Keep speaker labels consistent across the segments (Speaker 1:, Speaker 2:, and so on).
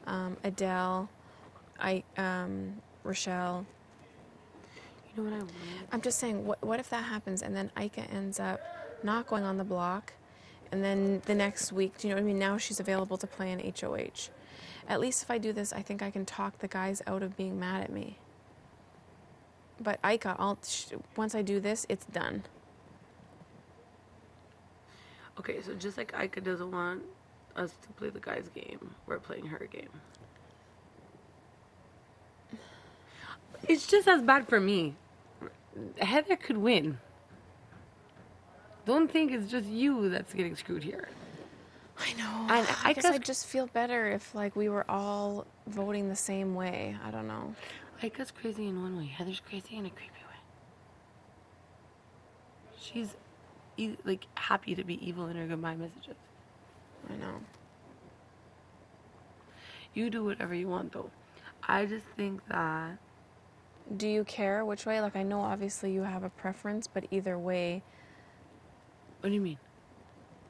Speaker 1: Adele, Rochelle.
Speaker 2: You know what I want?
Speaker 1: I'm just saying, what if that happens and then Ika ends up not going on the block, and then the next week, do you know what I mean? Now she's available to play in HOH. At least if I do this, I think I can talk the guys out of being mad at me. But Ika, once I do this, it's done.
Speaker 2: Okay, so just like Ika doesn't want us to play the guys' game, we're playing her game. It's just as bad for me. Heather could win. Don't think it's just you that's getting screwed here.
Speaker 1: I know.
Speaker 2: And
Speaker 1: I guess I'd just feel better if, like, we were all voting the same way. I don't know.
Speaker 2: Ika's crazy in one way. Heather's crazy in a creepy way. She's, like, happy to be evil in her goodbye messages.
Speaker 1: I know.
Speaker 2: You do whatever you want, though. I just think that...
Speaker 1: Do you care which way? Like, I know obviously you have a preference, but either way...
Speaker 2: What do you mean?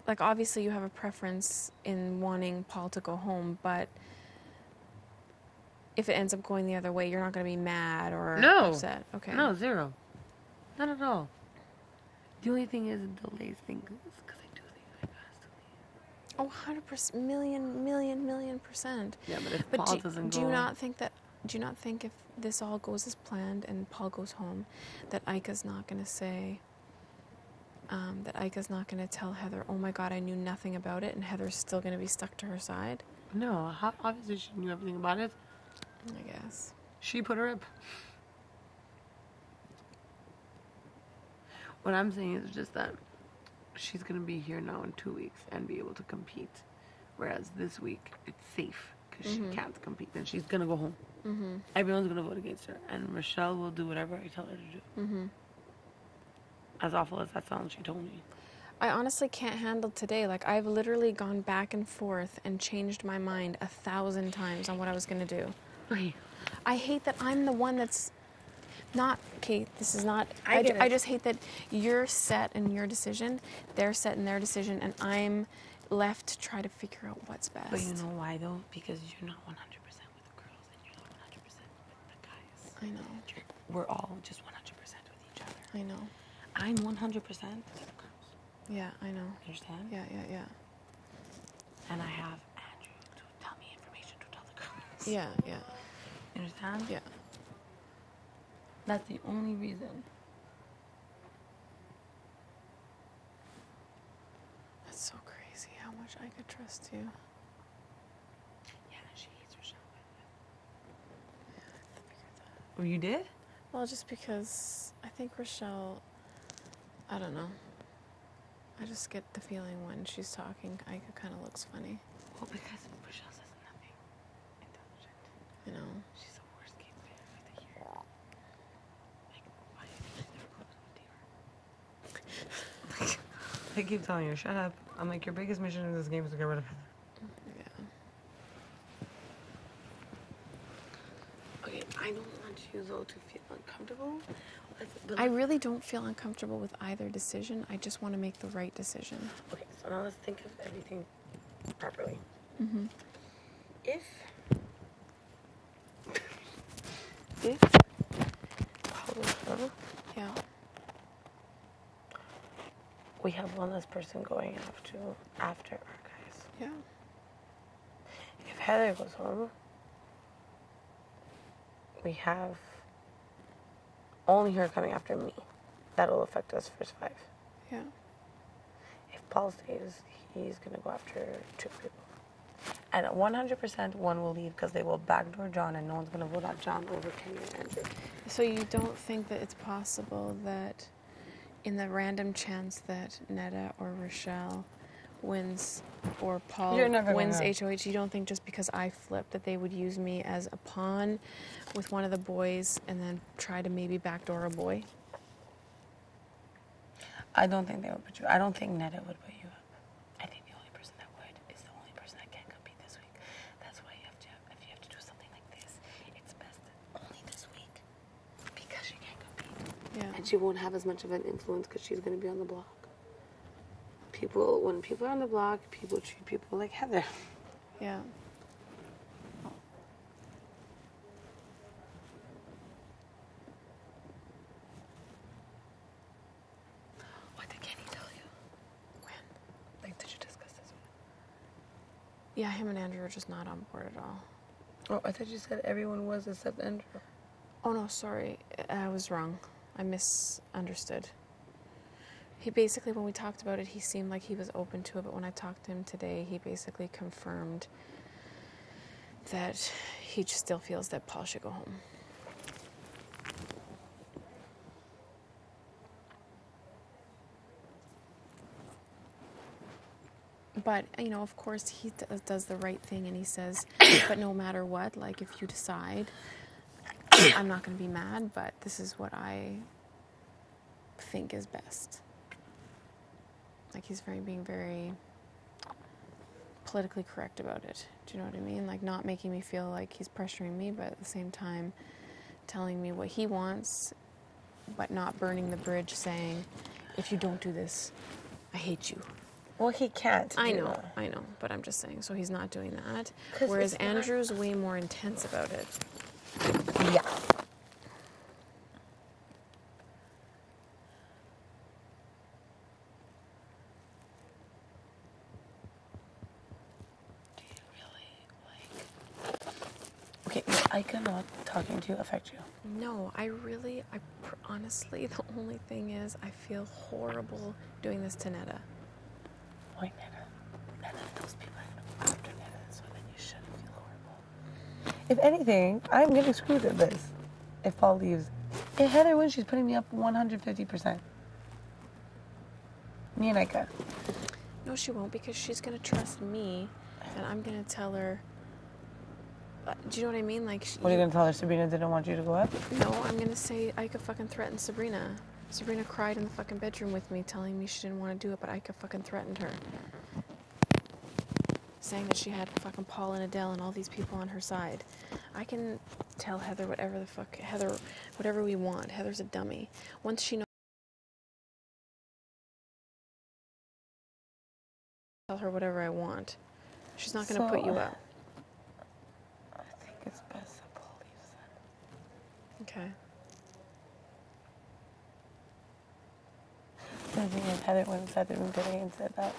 Speaker 1: Like, obviously you have a preference in wanting Paul to go home, but if it ends up going the other way, you're not going to be mad or upset. Okay.
Speaker 2: No, zero. Not at all. The only thing is it delays things because I do think I has to leave.
Speaker 1: Oh, 100%, million%.
Speaker 2: Yeah, but if Paul doesn't go...
Speaker 1: Do you not think if this all goes as planned and Paul goes home, that Ika's not going to say... that Ika's not going to tell Heather, oh my God, I knew nothing about it, and Heather's still going to be stuck to her side?
Speaker 2: No, obviously she knew everything about it.
Speaker 1: I guess.
Speaker 2: She put her up. What I'm saying is just that she's going to be here now in 2 weeks and be able to compete. Whereas this week, it's safe because she can't compete. And she's going to go home. Mm-hmm. Everyone's going to vote against her. And Rochelle will do whatever I tell her to do. Mm-hmm. As awful as that sounds, she told me.
Speaker 1: I honestly can't handle today. Like, I've literally gone back and forth and changed my mind 1,000 times on what I was going to do.
Speaker 2: Okay.
Speaker 1: I hate that I'm the one that's not... Okay, this is not...
Speaker 2: I
Speaker 1: just hate that you're set in your decision, they're set in their decision, and I'm left to try to figure out what's best.
Speaker 2: But you know why, though? Because you're not 100% with the girls and you're not 100% with the guys.
Speaker 1: I know.
Speaker 2: We're all just 100% with each other.
Speaker 1: I know.
Speaker 2: I'm 100% with the girls.
Speaker 1: Yeah, I know.
Speaker 2: You understand?
Speaker 1: Yeah.
Speaker 2: And I have Andrew to tell me information to tell the girls.
Speaker 1: Yeah.
Speaker 2: You understand?
Speaker 1: Yeah.
Speaker 2: That's the only reason.
Speaker 1: That's so crazy how much I could trust you.
Speaker 2: Yeah, she hates Rochelle. Yeah, I figured that. Oh, you did?
Speaker 1: Well, just because I think Rochelle... I don't know. I just get the feeling when she's talking, Ika kind of looks funny.
Speaker 2: Well, because Rochelle says nothing intelligent.
Speaker 1: You know?
Speaker 2: She's the worst game player of the year. Like, why did she never close with her? I keep telling her, shut up. I'm like, your biggest mission in this game is to get rid of Heather.
Speaker 1: Yeah.
Speaker 2: Okay, I don't want you, though, to feel uncomfortable.
Speaker 1: I really don't feel uncomfortable with either decision. I just want to make the right decision.
Speaker 2: Okay, so now let's think of everything properly.
Speaker 1: Mm-hmm.
Speaker 2: If
Speaker 1: Yeah.
Speaker 2: we have one less person going after our guys.
Speaker 1: Yeah.
Speaker 2: If Heather goes home, we have only her coming after me. That'll affect us first 5.
Speaker 1: Yeah.
Speaker 2: If Paul stays, he's going to go after 2 people. And 100% one will leave because they will backdoor John and no one's going to vote out John over Kenny and Andrew.
Speaker 1: So you don't think that it's possible that in the random chance that Netta or Rochelle wins or Paul wins HOH, you don't think just because I flipped that they would use me as a pawn with one of the boys and then try to maybe backdoor a boy?
Speaker 2: I don't think they would put you. I don't think Netta would put you up. I think the only person that would is the only person that can compete this week. That's why if you have to do something like this, it's best only this week because she can't compete.
Speaker 1: Yeah.
Speaker 2: And she won't have as much of an influence because she's going to be on the block. When people are on the block, people treat people like Heather.
Speaker 1: Yeah. Oh, Yeah, him and Andrew are just not on board at all.
Speaker 2: Oh, I thought you said everyone was except Andrew.
Speaker 1: Oh, no, sorry. I was wrong. I misunderstood. He basically, when we talked about it, he seemed like he was open to it, but when I talked to him today, he basically confirmed that he just still feels that Paul should go home. But, you know, of course, he does the right thing, and he says, but no matter what, like, if you decide, I'm not going to be mad, but this is what I think is best. Like, he's being very politically correct about it. Do you know what I mean? Like, not making me feel like he's pressuring me, but at the same time telling me what he wants, but not burning the bridge, saying, if you don't do this, I hate you.
Speaker 2: Well, he can't.
Speaker 1: I know, but I'm just saying. So he's not doing that. Whereas Andrew's way more intense about it.
Speaker 2: Yeah. Do you really, like... Okay, I cannot talking to you affect you.
Speaker 1: No, honestly, the only thing is I feel horrible doing this to Netta.
Speaker 2: Why Netta? Netta, those people are going to go after Netta, so then you shouldn't feel horrible. If anything, I'm getting screwed at this. If Paul leaves. If Heather wins, she's putting me up 150%. Me and Ika.
Speaker 1: No, she won't, because she's going to trust me, and I'm going to tell her... do you know what I mean? Like,
Speaker 2: what are you going to tell her? Sabrina didn't want you to go up?
Speaker 1: No, I'm going to say Ika fucking threatened Sabrina. Sabrina cried in the fucking bedroom with me, telling me she didn't want to do it, but Ika fucking threatened her. Saying that she had fucking Paul and Adele and all these people on her side. I can tell Heather whatever we want. Heather's a dummy. Once she knows, tell her whatever I want. She's not going to put you up.
Speaker 2: I think it's best that Paul leaves then.
Speaker 1: Okay.
Speaker 2: The thing is, Heather went inside the room today and said that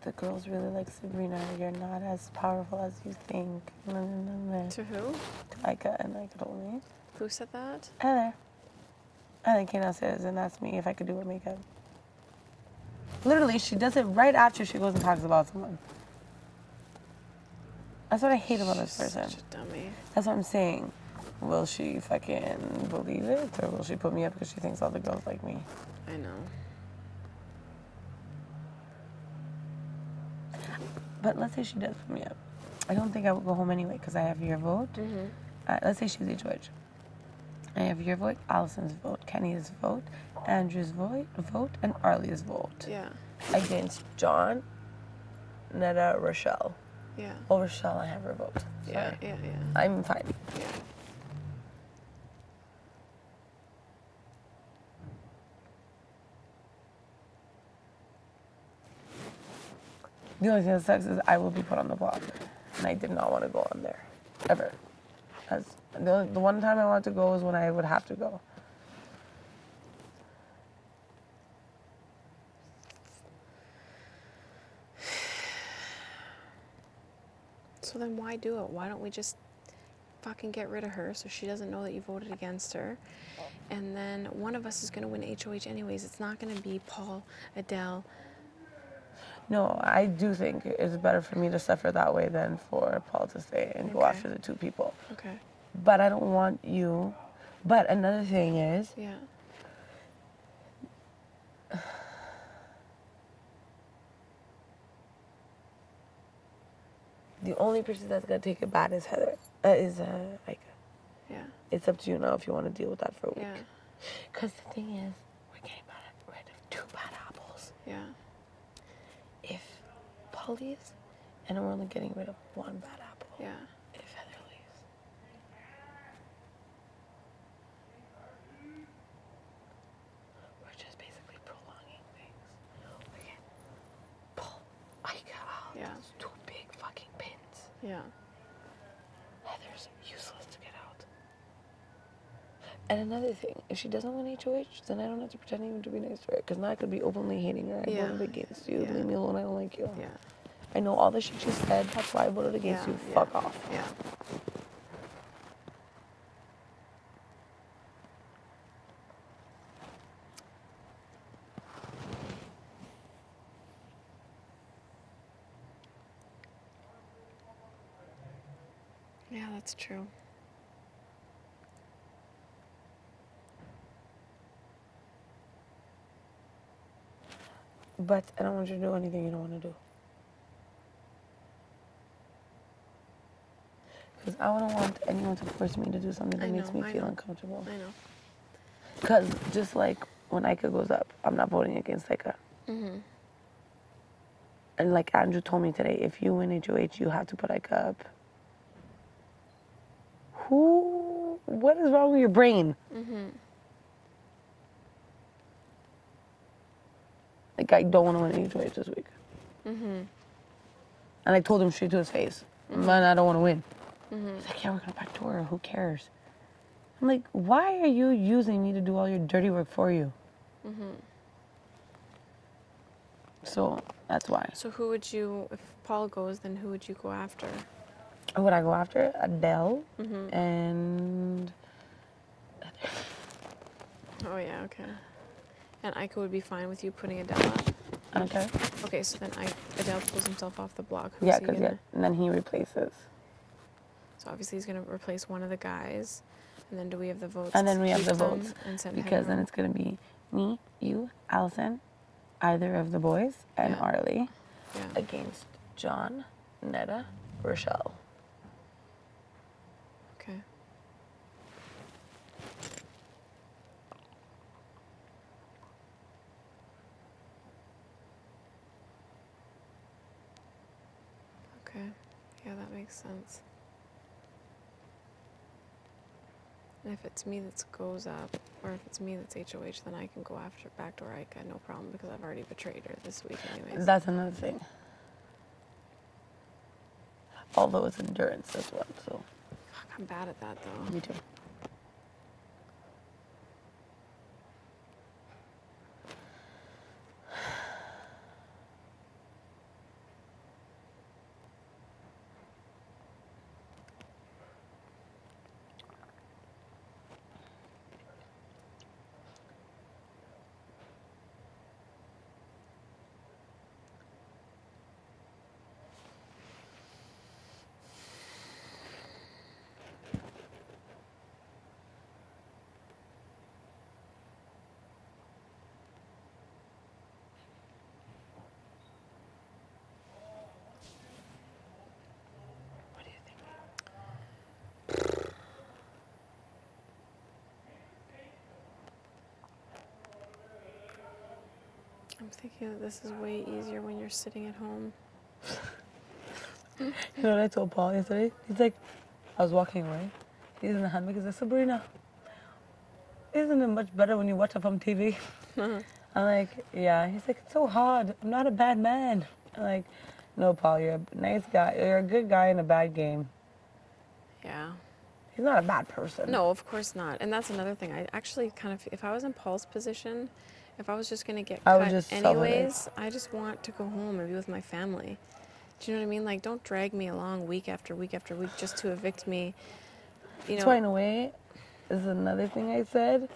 Speaker 2: the girls really like Sabrina. You're not as powerful as you think.
Speaker 1: To who?
Speaker 2: To Ika, and Ika told me.
Speaker 1: Who said that?
Speaker 2: Heather. And then Kena says, and asked me if I could do her makeup. Literally, she does it right after she goes and talks about someone. That's what I hate about this person.
Speaker 1: Such a dummy.
Speaker 2: That's what I'm saying. Will she fucking believe it, or will she put me up because she thinks all the girls like me?
Speaker 1: I know.
Speaker 2: But let's say she does put me up. I don't think I would go home anyway because I have your vote. Mm-hmm. Let's say she's HOH. I have your vote, Allison's vote, Kenny's vote, Andrew's vote, and Arlie's vote.
Speaker 1: Yeah.
Speaker 2: Against John, Netta, Rochelle.
Speaker 1: Yeah.
Speaker 2: Well, Rochelle, I have her vote.
Speaker 1: Yeah.
Speaker 2: I'm fine.
Speaker 1: Yeah.
Speaker 2: The only thing that sucks is I will be put on the block. And I did not want to go on there. Ever. Because the one time I wanted to go was when I would have to go.
Speaker 1: So then why do it? Why don't we just fucking get rid of her so she doesn't know that you voted against her? And then one of us is going to win HOH anyways. It's not going to be Paul, Adele.
Speaker 2: No, I do think it's better for me to suffer that way than for Paul to stay and go after the two people.
Speaker 1: Okay.
Speaker 2: But I don't want you. But another thing is...
Speaker 1: Yeah.
Speaker 2: The only person that's going to take it bad is Heather. Is Ika.
Speaker 1: Yeah.
Speaker 2: It's up to you now if you want to deal with that for a week.
Speaker 1: Yeah.
Speaker 2: Because the thing is, we're getting rid of two bad apples.
Speaker 1: Yeah.
Speaker 2: If Paul leaves, and we're only getting rid of one bad apple.
Speaker 1: Yeah.
Speaker 2: If Heather leaves. We're just basically prolonging things. We can pull Ika out.
Speaker 1: Yeah.
Speaker 2: Those two big fucking pins.
Speaker 1: Yeah.
Speaker 2: Heather's useless to get out. And another thing, if she doesn't win HOH, then I don't have to pretend even to be nice to her. Because now I could be openly hating her. I voted against you.
Speaker 1: Yeah.
Speaker 2: Leave me alone. I don't like you.
Speaker 1: Yeah.
Speaker 2: I know all the shit you said. That's why I voted against you. Fuck off.
Speaker 1: Yeah. Yeah, that's true.
Speaker 2: But I don't want you to do anything you don't want to do. Because I don't want anyone to force me to do something that makes me feel uncomfortable.
Speaker 1: I know.
Speaker 2: Because just like when Ika goes up, I'm not voting against Ika.
Speaker 1: Mm-hmm.
Speaker 2: And like Andrew told me today, if you win HOH, you have to put Ika up. What is wrong with your brain?
Speaker 1: Mm-hmm.
Speaker 2: Like, I don't want to win HOH this week.
Speaker 1: Mm-hmm.
Speaker 2: And I told him straight to his face,
Speaker 1: Mm-hmm.
Speaker 2: man, I don't want to win.
Speaker 1: Mm-hmm.
Speaker 2: He's like, yeah, we're going to backdoor her. Who cares? I'm like, why are you using me to do all your dirty work for you?
Speaker 1: Mm-hmm.
Speaker 2: So that's why.
Speaker 1: So who would you, if Paul goes, then who would you go after?
Speaker 2: Who would I go after? Adele
Speaker 1: Mm-hmm.
Speaker 2: and...
Speaker 1: Oh, yeah, okay. And Ika would be fine with you putting Adele up?
Speaker 2: Okay.
Speaker 1: Okay, so then Adele pulls himself off the block.
Speaker 2: Yeah, because and then he replaces.
Speaker 1: So obviously he's going to replace one of the guys. And then do we have the votes?
Speaker 2: And then we have the votes.
Speaker 1: Because
Speaker 2: then it's going to be me, you, Allison, either of the boys, and Arlie against John, Netta, Rochelle.
Speaker 1: Okay. Okay. Yeah, that makes sense. And if it's me that goes up, or if it's me that's HOH, then I can go after backdoor Ika, no problem, because I've already betrayed her this week anyways.
Speaker 2: That's another thing. Although it's endurance, this one, so.
Speaker 1: Fuck, I'm bad at that, though.
Speaker 2: Me too.
Speaker 1: I'm thinking that this is way easier when you're sitting at home.
Speaker 2: You know what I told Paul yesterday? He's like, I was walking away. He's in the hammock. He's like, Sabrina, isn't it much better when you watch it from TV? I'm like, yeah. He's like, it's so hard. I'm not a bad man. I'm like, no, Paul, you're a nice guy. You're a good guy in a bad game.
Speaker 1: Yeah.
Speaker 2: He's not a bad person.
Speaker 1: No, of course not. And that's another thing. I actually kind of, if I was in Paul's position, if I was just going to get cut anyways, I just want to go home and be with my family. Do you know what I mean? Like, don't drag me along week after week after week just to evict me. You know.
Speaker 2: That's why, in a way, is another thing I said.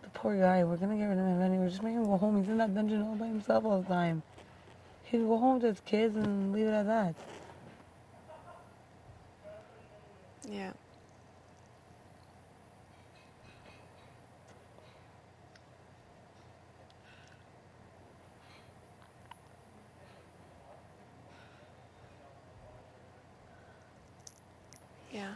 Speaker 2: The poor guy, we're going to get rid of him anyway. We're just making him go home. He's in that dungeon all by himself all the time. He can go home to his kids and leave it at that.
Speaker 1: Yeah. Yeah.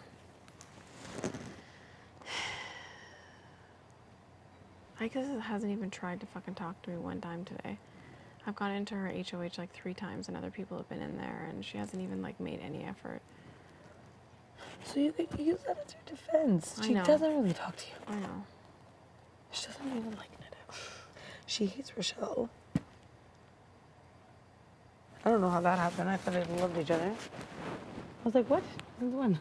Speaker 1: I guess it hasn't even tried to fucking talk to me one time today. I've gone into her HOH like 3 times and other people have been in there and she hasn't even like made any effort.
Speaker 2: So you could use that as your defense. She doesn't really talk to you.
Speaker 1: I know.
Speaker 2: She doesn't even like Netta. She hates Rochelle. I don't know how that happened. I thought they loved each other. I was like, what? Since when?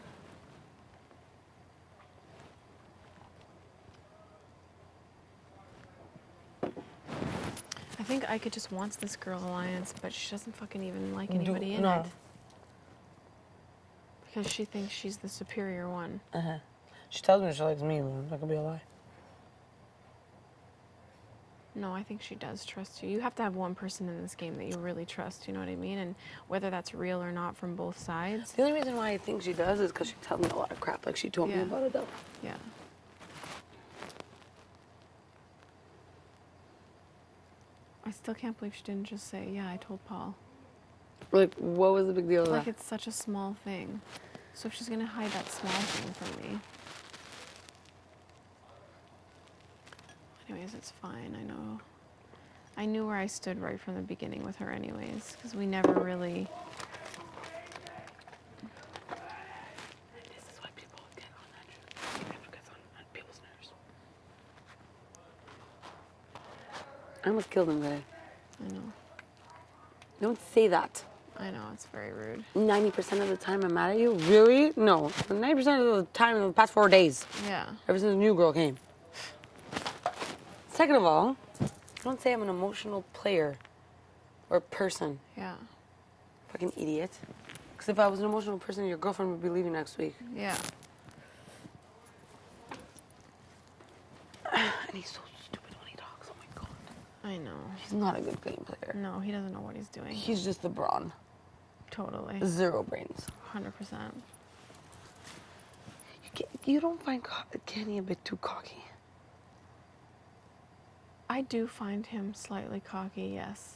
Speaker 1: I think Ika just wants this girl alliance, but she doesn't fucking even like anybody in it. Because she thinks she's the superior one.
Speaker 2: She tells me she likes me, but that could be a lie.
Speaker 1: No, I think she does trust you. You have to have one person in this game that you really trust, you know what I mean? And whether that's real or not from both sides.
Speaker 2: The only reason why I think she does is because she tells me a lot of crap, like she told me about it, though.
Speaker 1: Yeah. I still can't believe she didn't just say, yeah, I told Paul.
Speaker 2: Like, what was the big deal of that?
Speaker 1: Like, it's such a small thing. So if she's going to hide that small thing from me. Anyways, it's fine. I know. I knew where I stood right from the beginning with her anyways, because we never really... This is why people get on Andrew. Andrew gets on people's nerves.
Speaker 2: I almost killed him today.
Speaker 1: I know.
Speaker 2: Don't say that.
Speaker 1: I know, it's very rude.
Speaker 2: 90% of the time I'm mad at you? Really? No. 90% of the time in the past 4 days.
Speaker 1: Yeah.
Speaker 2: Ever since the new girl came. Second of all, don't say I'm an emotional player or person.
Speaker 1: Yeah.
Speaker 2: Fucking idiot. Because if I was an emotional person, your girlfriend would be leaving next week.
Speaker 1: Yeah.
Speaker 2: And he's so stupid when he talks. Oh my god.
Speaker 1: I know.
Speaker 2: He's not a good game player.
Speaker 1: No, he doesn't know what he's doing.
Speaker 2: He's just the brawn.
Speaker 1: Totally.
Speaker 2: 0 brains.
Speaker 1: 100%.
Speaker 2: You don't find Kenny a bit too cocky?
Speaker 1: I do find him slightly cocky, yes.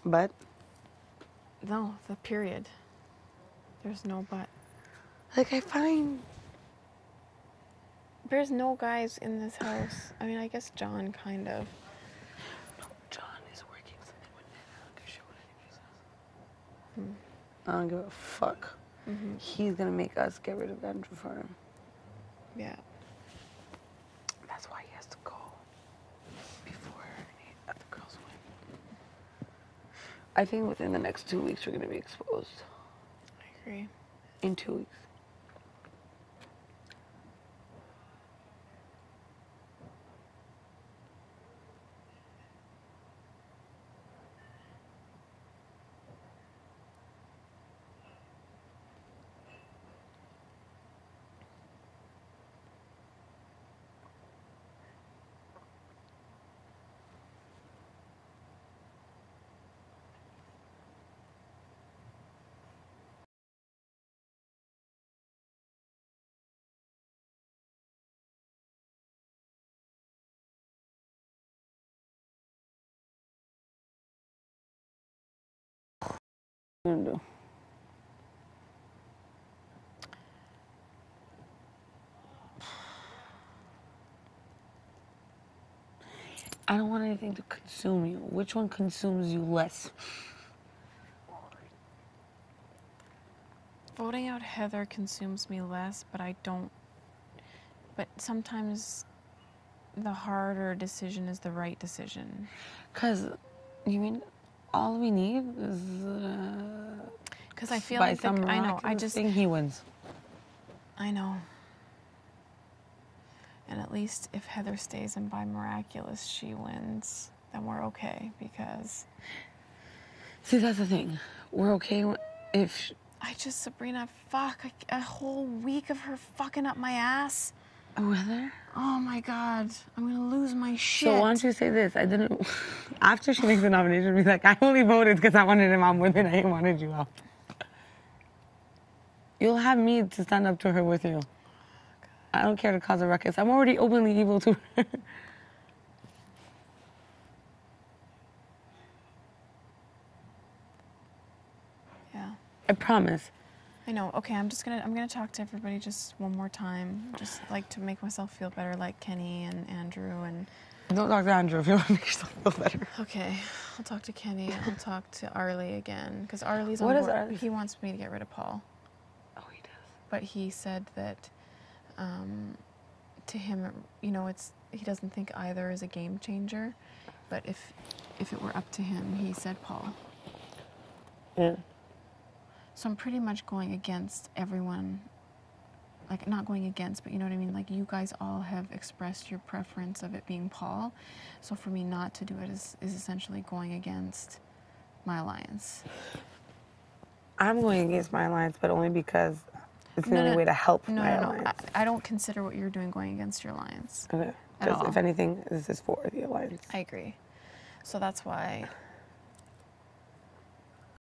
Speaker 2: But?
Speaker 1: No, the period. There's no but.
Speaker 2: Like, I find...
Speaker 1: There's no guys in this house. I mean, I guess John kind of.
Speaker 2: No, John is working something with Nana. I don't give a shit what anybody says. I don't give a fuck. He's gonna make us get rid of Andrew for him.
Speaker 1: Yeah.
Speaker 2: That's why he has to go before the girls win. I think within the next 2 weeks we're gonna be exposed.
Speaker 1: I agree.
Speaker 2: In 2 weeks. What am I gonna do? I don't want anything to consume you. Which one consumes you less?
Speaker 1: Voting out Heather consumes me less, but I don't. But sometimes the harder decision is the right decision.
Speaker 2: Because, you mean, all we need is.
Speaker 1: Because I feel
Speaker 2: by
Speaker 1: like
Speaker 2: some
Speaker 1: I know. I
Speaker 2: miraculous
Speaker 1: just
Speaker 2: thing he wins.
Speaker 1: I know. And at least if Heather stays and by miraculous she wins, then we're okay because...
Speaker 2: See, that's the thing. We're okay if...
Speaker 1: Sabrina, fuck, a whole week of her fucking up my ass.
Speaker 2: Heather?
Speaker 1: Oh my God, I'm gonna lose my shit.
Speaker 2: So why don't you say this? I didn't... After she makes the nomination, be like, I only voted because I wanted him on women. I wanted you out. You'll have me to stand up to her with you. I don't care to cause a ruckus. I'm already openly evil to her.
Speaker 1: Yeah.
Speaker 2: I promise.
Speaker 1: I know. Okay, I'm gonna talk to everybody just one more time, just like to make myself feel better, like Kenny and Andrew and.
Speaker 2: Don't talk to Andrew if you want to make yourself feel better.
Speaker 1: Okay, I'll talk to Kenny. I'll talk to Arlie again because Arlie's on
Speaker 2: board.
Speaker 1: What is
Speaker 2: Arlie?
Speaker 1: He wants me to get rid of Paul.
Speaker 2: Oh, he does.
Speaker 1: But he said that, to him, you know, he doesn't think either is a game changer, but if it were up to him, he said Paul.
Speaker 2: Yeah.
Speaker 1: So I'm pretty much going against everyone like, not going against, but you know what I mean? Like, you guys all have expressed your preference of it being Paul. So for me not to do it is essentially going against my alliance.
Speaker 2: I'm going against my alliance, but only because it's the only way to help my alliance.
Speaker 1: I don't consider what you're doing going against your alliance.
Speaker 2: Okay. Because if anything, this is for the alliance.
Speaker 1: I agree. So that's why